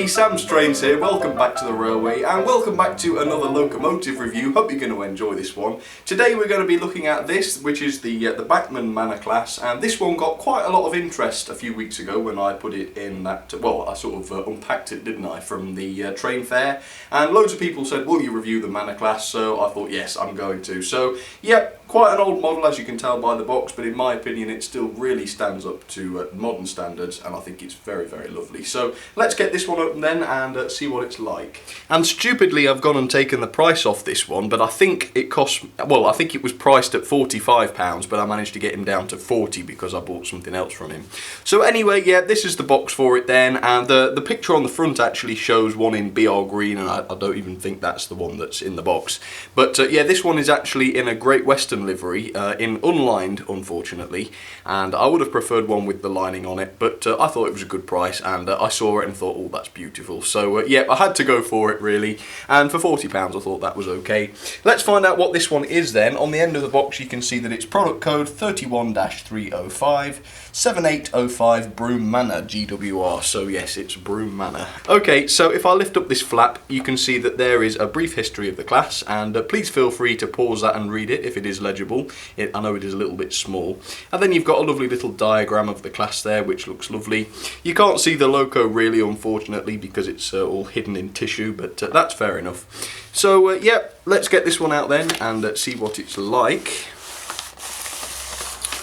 Sam Strains here, welcome back to the Railway and welcome back to another Locomotive review. Hope you're going to enjoy this one. Today we're going to be looking at this, which is the Bachmann Manor class, and this one got quite a lot of interest a few weeks ago when I put it in that, well, I sort of unpacked it, didn't I, from the train fair, and loads of people said, will you review the Manor class? So I thought, yes, I'm going to. So, yeah, quite an old model as you can tell by the box, but in my opinion it still really stands up to modern standards, and I think it's very, very lovely. So let's get this one open then and see what it's like. And stupidly I've gone and taken the price off this one, but I think it cost, well, I think it was priced at £45, but I managed to get him down to 40 because I bought something else from him. So anyway, yeah, this is the box for it then, and the picture on the front actually shows one in BR green, and I don't even think that's the one that's in the box. But yeah, this one is actually in a Great Western livery, in unlined, unfortunately, and I would have preferred one with the lining on it, but I thought it was a good price, and I saw it and thought, oh, that's beautiful. So yeah, I had to go for it really, and for £40 I thought that was okay. Let's find out what this one is then. On the end of the box you can see that it's product code 31-305 7805 Broome Manor GWR, so yes, it's Broome Manor. Okay, so if I lift up this flap you can see that there is a brief history of the class, and please feel free to pause that and read it if it is legible. I know it is a little bit small. And then you've got a lovely little diagram of the class there, which looks lovely. You can't see the loco really, unfortunately, because it's all hidden in tissue, but that's fair enough. So yeah, let's get this one out then and see what it's like.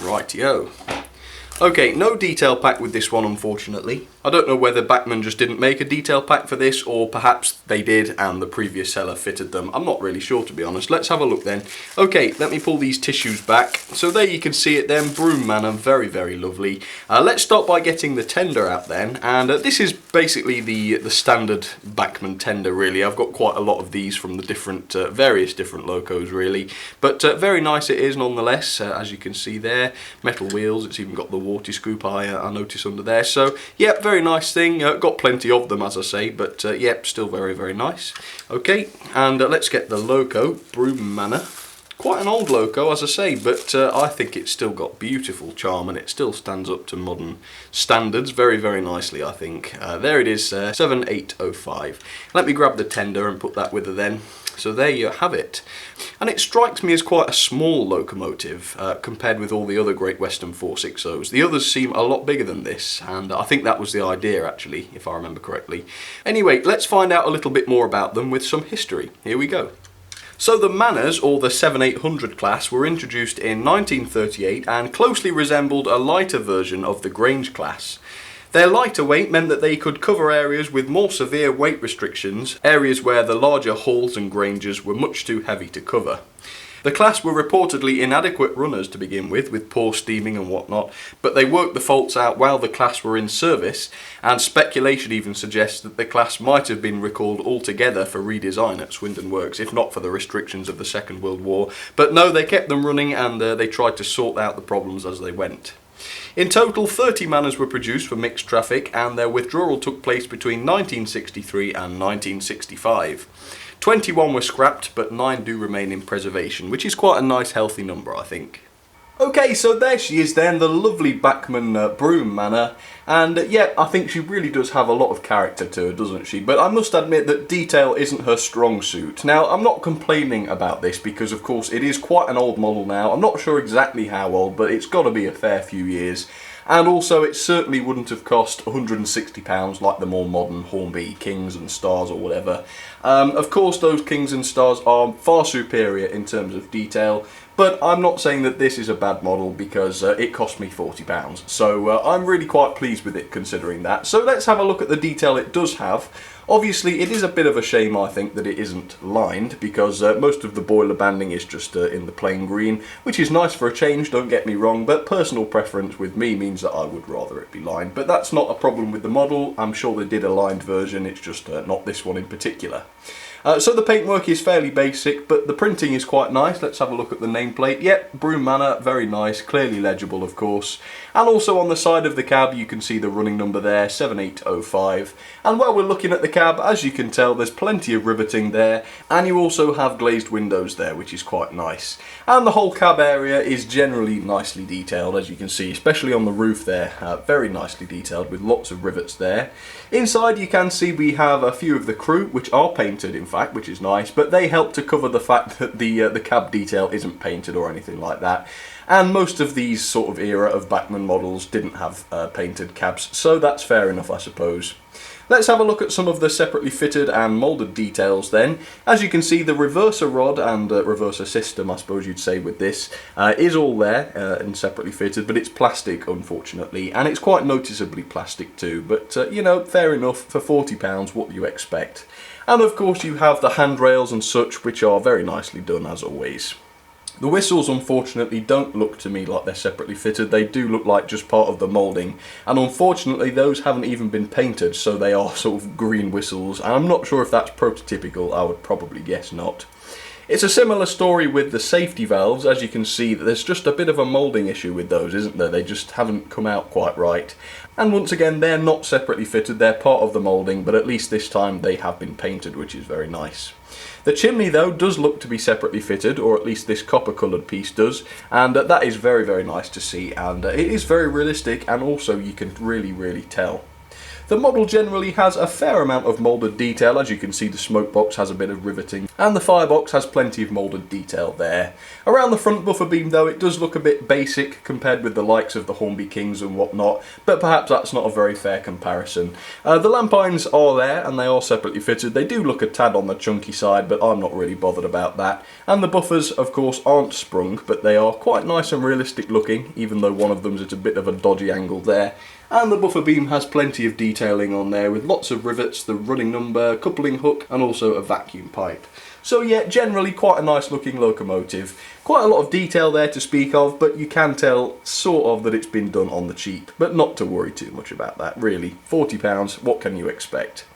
Rightio. Okay, no detail pack with this one, unfortunately. I don't know whether Bachmann just didn't make a detail pack for this, or perhaps they did and the previous seller fitted them. I'm not really sure, to be honest. Let's have a look then. Okay, let me pull these tissues back. So there you can see it then, Broome Manor, very, very lovely. Let's start by getting the tender out then, and this is basically the standard Bachmann tender, really. I've got quite a lot of these from the different, various different locos, really. But very nice it is nonetheless, as you can see there. Metal wheels, it's even got the water scoop I notice under there. So, yeah, very nice thing. Got plenty of them, as I say, but yeah, still very, very nice. Okay, and let's get the loco, Broome Manor. Quite an old loco, as I say, but I think it's still got beautiful charm and it still stands up to modern standards very, very nicely, I think. There it is, 7805. Let me grab the tender and put that with her then. So there you have it. And it strikes me as quite a small locomotive compared with all the other Great Western 460s. The others seem a lot bigger than this, and I think that was the idea actually, if I remember correctly. Anyway, let's find out a little bit more about them with some history. Here we go. So the Manors, or the 7800 class, were introduced in 1938 and closely resembled a lighter version of the Grange class. Their lighter weight meant that they could cover areas with more severe weight restrictions, areas where the larger hulls and granges were much too heavy to cover. The class were reportedly inadequate runners to begin with poor steaming and whatnot, but they worked the faults out while the class were in service, and speculation even suggests that the class might have been recalled altogether for redesign at Swindon Works, if not for the restrictions of the Second World War. But no, they kept them running and they tried to sort out the problems as they went. In total, 30 Manors were produced for mixed traffic, and their withdrawal took place between 1963 and 1965. 21 were scrapped, but 9 do remain in preservation, which is quite a nice healthy number, I think. Okay, so there she is then, the lovely Bachmann Broome Manor, and yeah, I think she really does have a lot of character to her, doesn't she? But I must admit that detail isn't her strong suit. Now, I'm not complaining about this because, of course, it is quite an old model now. I'm not sure exactly how old, but it's got to be a fair few years. And also, it certainly wouldn't have cost £160 like the more modern Hornby Kings and Stars or whatever. Of course, those Kings and Stars are far superior in terms of detail, but I'm not saying that this is a bad model because it cost me £40. So I'm really quite pleased with it considering that. So let's have a look at the detail it does have. Obviously, it is a bit of a shame, I think, that it isn't lined, because most of the boiler banding is just in the plain green, which is nice for a change, don't get me wrong, but personal preference with me means that I would rather it be lined. But that's not a problem with the model. I'm sure they did a lined version, it's just not this one in particular. So the paintwork is fairly basic, but the printing is quite nice. Let's have a look at the nameplate. Yep, Broome Manor, very nice, clearly legible of course. And also on the side of the cab you can see the running number there, 7805. And while we're looking at the cab, as you can tell, there's plenty of riveting there, and you also have glazed windows there, which is quite nice. And the whole cab area is generally nicely detailed, as you can see, especially on the roof there, very nicely detailed with lots of rivets there. Inside you can see we have a few of the crew, which are painted in fact, which is nice, but they help to cover the fact that the cab detail isn't painted or anything like that. And most of these sort of era of Bachmann models didn't have painted cabs, so that's fair enough I suppose. Let's have a look at some of the separately fitted and moulded details then. As you can see, the reverser rod and reverser system, I suppose you'd say with this, is all there and separately fitted, but it's plastic unfortunately, and it's quite noticeably plastic too, but you know, fair enough, for £40 what do you expect. And of course you have the handrails and such, which are very nicely done as always. The whistles unfortunately don't look to me like they're separately fitted, they do look like just part of the moulding, and unfortunately those haven't even been painted, so they are sort of green whistles, and I'm not sure if that's prototypical, I would probably guess not. It's a similar story with the safety valves. As you can see, there's just a bit of a moulding issue with those, isn't there? They just haven't come out quite right. And once again, they're not separately fitted, they're part of the moulding, but at least this time they have been painted, which is very nice. The chimney though does look to be separately fitted, or at least this copper coloured piece does, and that is very, very nice to see, and it is very realistic, and also you can really tell. The model generally has a fair amount of moulded detail. As you can see, the smoke box has a bit of riveting, and the firebox has plenty of moulded detail there. Around the front buffer beam though, it does look a bit basic compared with the likes of the Hornby Kings and whatnot, but perhaps that's not a very fair comparison. The lampines are there, and they are separately fitted. They do look a tad on the chunky side, but I'm not really bothered about that. And the buffers, of course, aren't sprung, but they are quite nice and realistic looking, even though one of them's at a bit of a dodgy angle there. And the buffer beam has plenty of detailing on there with lots of rivets, the running number, coupling hook, and also a vacuum pipe. So yeah, generally quite a nice looking locomotive. Quite a lot of detail there to speak of, but you can tell sort of that it's been done on the cheap. But not to worry too much about that, really. £40, what can you expect?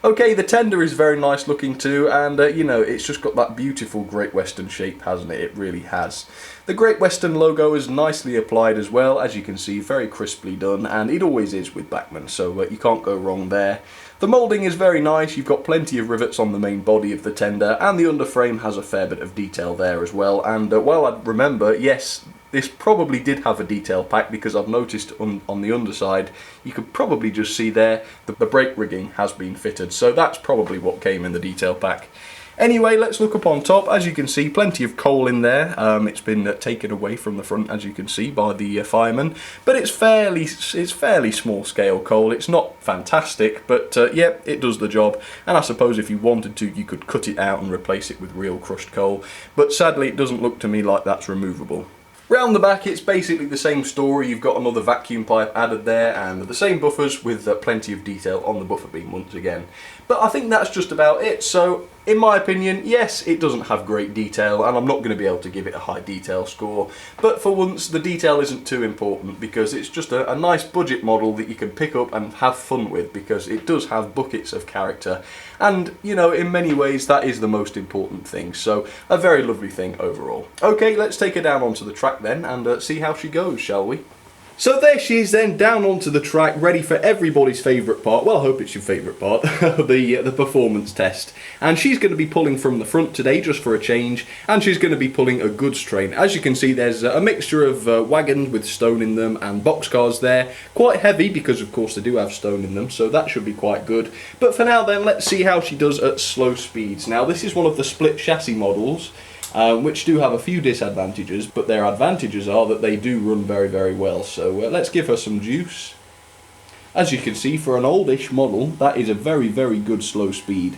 Okay, the tender is very nice looking too, and you know, it's just got that beautiful Great Western shape, hasn't it? It really has. The Great Western logo is nicely applied as well, as you can see, very crisply done, and it always is with Bachmann, so you can't go wrong there. The moulding is very nice, you've got plenty of rivets on the main body of the tender, and the underframe has a fair bit of detail there as well, and while I remember, yes, this probably did have a detail pack, because I've noticed on the underside, you could probably just see there that the brake rigging has been fitted, so that's probably what came in the detail pack. Anyway, let's look up on top. As you can see, plenty of coal in there. It's been taken away from the front, as you can see, by the fireman, but it's fairly small scale coal. It's not fantastic, but yeah, it does the job, and I suppose if you wanted to, you could cut it out and replace it with real crushed coal, but sadly it doesn't look to me like that's removable. Round the back it's basically the same story. You've got another vacuum pipe added there and the same buffers with plenty of detail on the buffer beam once again. But I think that's just about it. So in my opinion, yes, it doesn't have great detail and I'm not going to be able to give it a high detail score, but for once the detail isn't too important because it's just a nice budget model that you can pick up and have fun with, because it does have buckets of character, and you know, in many ways that is the most important thing. So a very lovely thing overall. Okay, let's take her down onto the track then and see how she goes, shall we? So there she is then, down onto the track, ready for everybody's favourite part. Well, I hope it's your favourite part, the performance test. And she's going to be pulling from the front today, just for a change, and she's going to be pulling a goods train. As you can see, there's a mixture of wagons with stone in them and boxcars there. Quite heavy, because of course they do have stone in them, so that should be quite good. But for now then, let's see how she does at slow speeds. Now, this is one of the split chassis models, which do have a few disadvantages, but their advantages are that they do run very, very well. So let's give her some juice. As you can see, for an oldish model, that is a very, very good slow speed.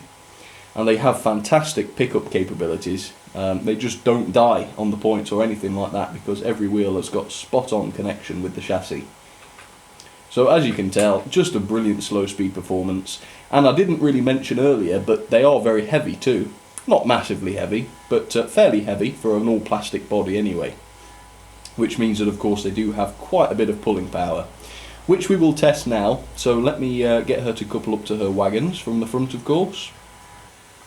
And they have fantastic pickup capabilities. They just don't die on the points or anything like that, because every wheel has got spot-on connection with the chassis. So as you can tell, just a brilliant slow speed performance. And I didn't really mention earlier, but they are very heavy too. Not massively heavy, but fairly heavy for an all-plastic body anyway. Which means that, of course, they do have quite a bit of pulling power, which we will test now. So let me get her to couple up to her wagons from the front, of course.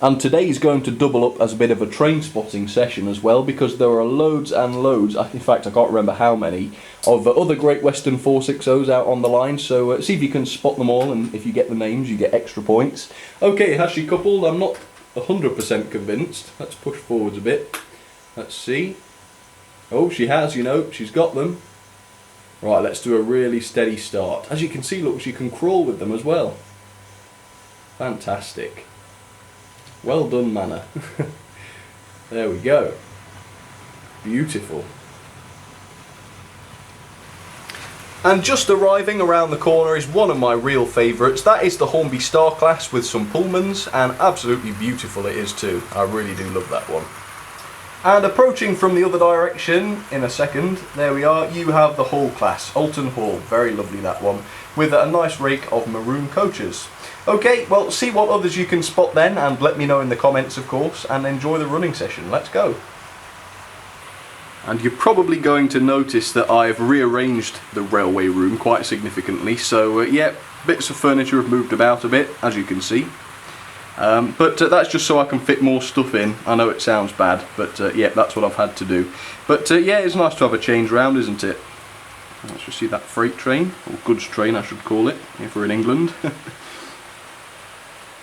And today is going to double up as a bit of a train spotting session as well, because there are loads and loads, in fact I can't remember how many, of other Great Western 460s out on the line, so see if you can spot them all, and if you get the names you get extra points. Okay, has she coupled? I'm not 100% convinced. Let's push forwards a bit. Let's see. Oh, she has, you know, she's got them. Right, let's do a really steady start. As you can see, look, she can crawl with them as well. Fantastic. Well done, Manor. There we go. Beautiful. And just arriving around the corner is one of my real favourites. That is the Hornby Star class with some Pullmans, and absolutely beautiful it is too. I really do love that one. And approaching from the other direction in a second, there we are, you have the Hall class, Alton Hall, very lovely that one, with a nice rake of maroon coaches. Okay, well, see what others you can spot then, and let me know in the comments of course, and enjoy the running session. Let's go. And you're probably going to notice that I've rearranged the railway room quite significantly, so yeah, bits of furniture have moved about a bit, as you can see. But that's just so I can fit more stuff in. I know it sounds bad, but yeah, that's what I've had to do. But yeah, it's nice to have a change round, isn't it? Let's just see that freight train, or goods train I should call it, if we're in England.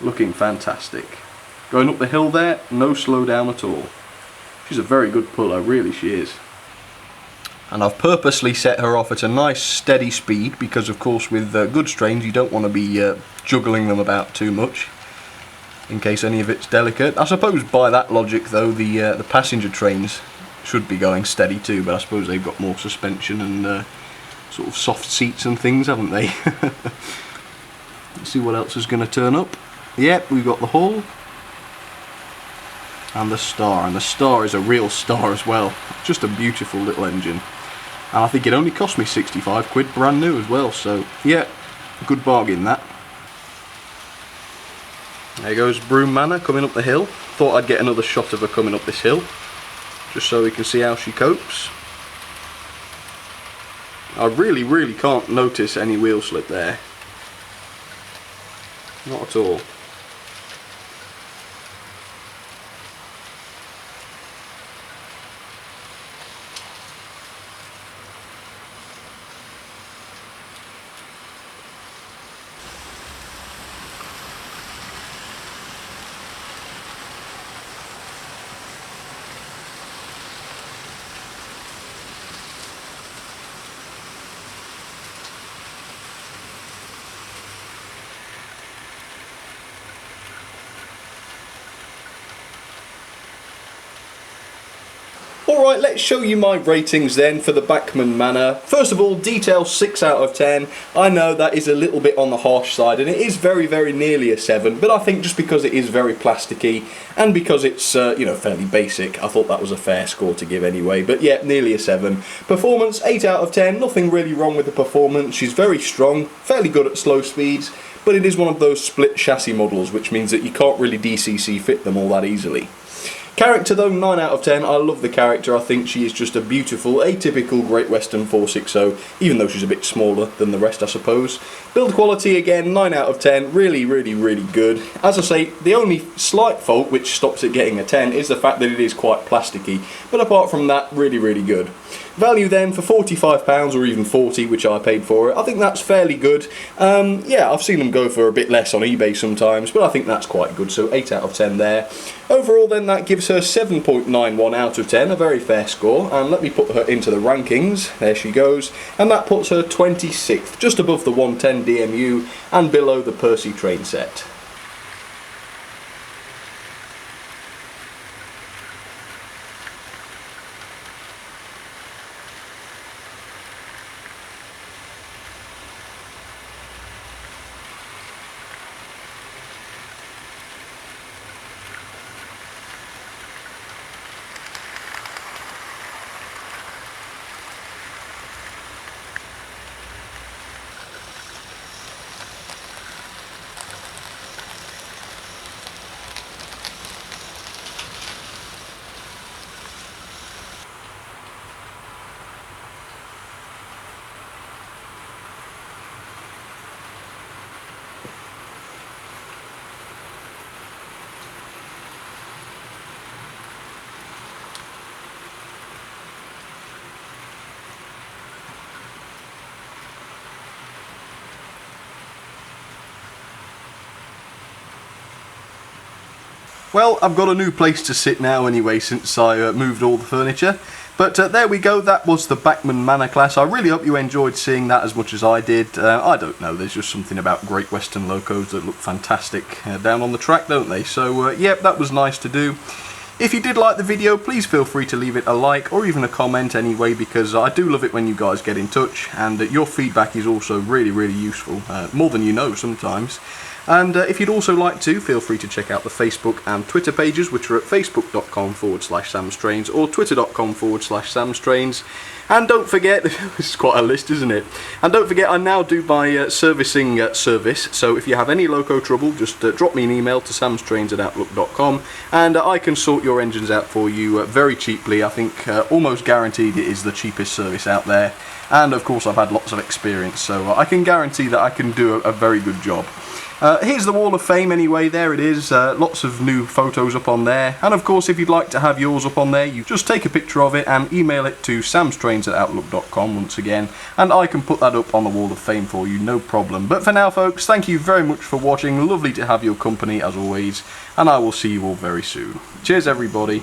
Looking fantastic. Going up the hill there, no slow down at all. She's a very good puller, really she is. And I've purposely set her off at a nice steady speed, because of course with goods trains you don't want to be juggling them about too much, in case any of it's delicate. I suppose by that logic though, the passenger trains should be going steady too, but I suppose they've got more suspension and sort of soft seats and things, haven't they? Let's see what else is going to turn up. Yep, we've got the Hall and the Star is a real star as well. Just a beautiful little engine, and I think it only cost me 65 quid brand new as well, so yeah, good bargain that. There goes Broome Manor coming up the hill. Thought I'd get another shot of her coming up this hill, just so we can see how she copes. I really can't notice any wheel slip there. Not at all. Alright, let's show you my ratings then for the Bachmann Manor. First of all, detail 6 out of 10. I know that is a little bit on the harsh side, and it is very nearly a 7, but I think just because it is very plasticky and because it's you know, fairly basic, I thought that was a fair score to give anyway. But yeah, nearly a 7. Performance 8 out of 10. Nothing really wrong with the performance. She's very strong, fairly good at slow speeds, but it is one of those split chassis models, which means that you can't really DCC fit them all that easily. Character though, 9 out of 10. I love the character. I think she is just a beautiful, atypical Great Western 460, even though she's a bit smaller than the rest, I suppose. Build quality, again, 9 out of 10. Really good. As I say, the only slight fault which stops it getting a 10 is the fact that it is quite plasticky, but apart from that, really good. Value then for £45 or even 40, which I paid for it, I think that's fairly good. Yeah, I've seen them go for a bit less on eBay sometimes, but I think that's quite good, so 8 out of 10 there. Overall then, that gives her 7.91 out of 10, a very fair score, and let me put her into the rankings. There she goes, and that puts her 26th, just above the 110 DMU and below the Percy train set. Well, I've got a new place to sit now anyway since I moved all the furniture. But there we go, that was the Bachmann Manor class. I really hope you enjoyed seeing that as much as I did. I don't know, there's just something about Great Western locos that look fantastic down on the track, don't they? So, yep, that was nice to do. If you did like the video, please feel free to leave it a like or even a comment anyway, because I do love it when you guys get in touch, and your feedback is also really, really useful, more than you know sometimes. And if you'd also like to, feel free to check out the Facebook and Twitter pages, which are at facebook.com/samstrains or twitter.com/samstrains. And don't forget, this is quite a list, isn't it? And don't forget, I now do my servicing service, so if you have any loco trouble, just drop me an email to samstrains@outlook.com, and I can sort your engines out for you very cheaply. I think almost guaranteed it is the cheapest service out there. And of course I've had lots of experience, so I can guarantee that I can do a very good job. Here's the Wall of Fame anyway, there it is, lots of new photos up on there, and of course if you'd like to have yours up on there, you just take a picture of it and email it to samstrains@outlook.com once again, and I can put that up on the Wall of Fame for you, no problem. But for now folks, thank you very much for watching, lovely to have your company as always, and I will see you all very soon. Cheers everybody.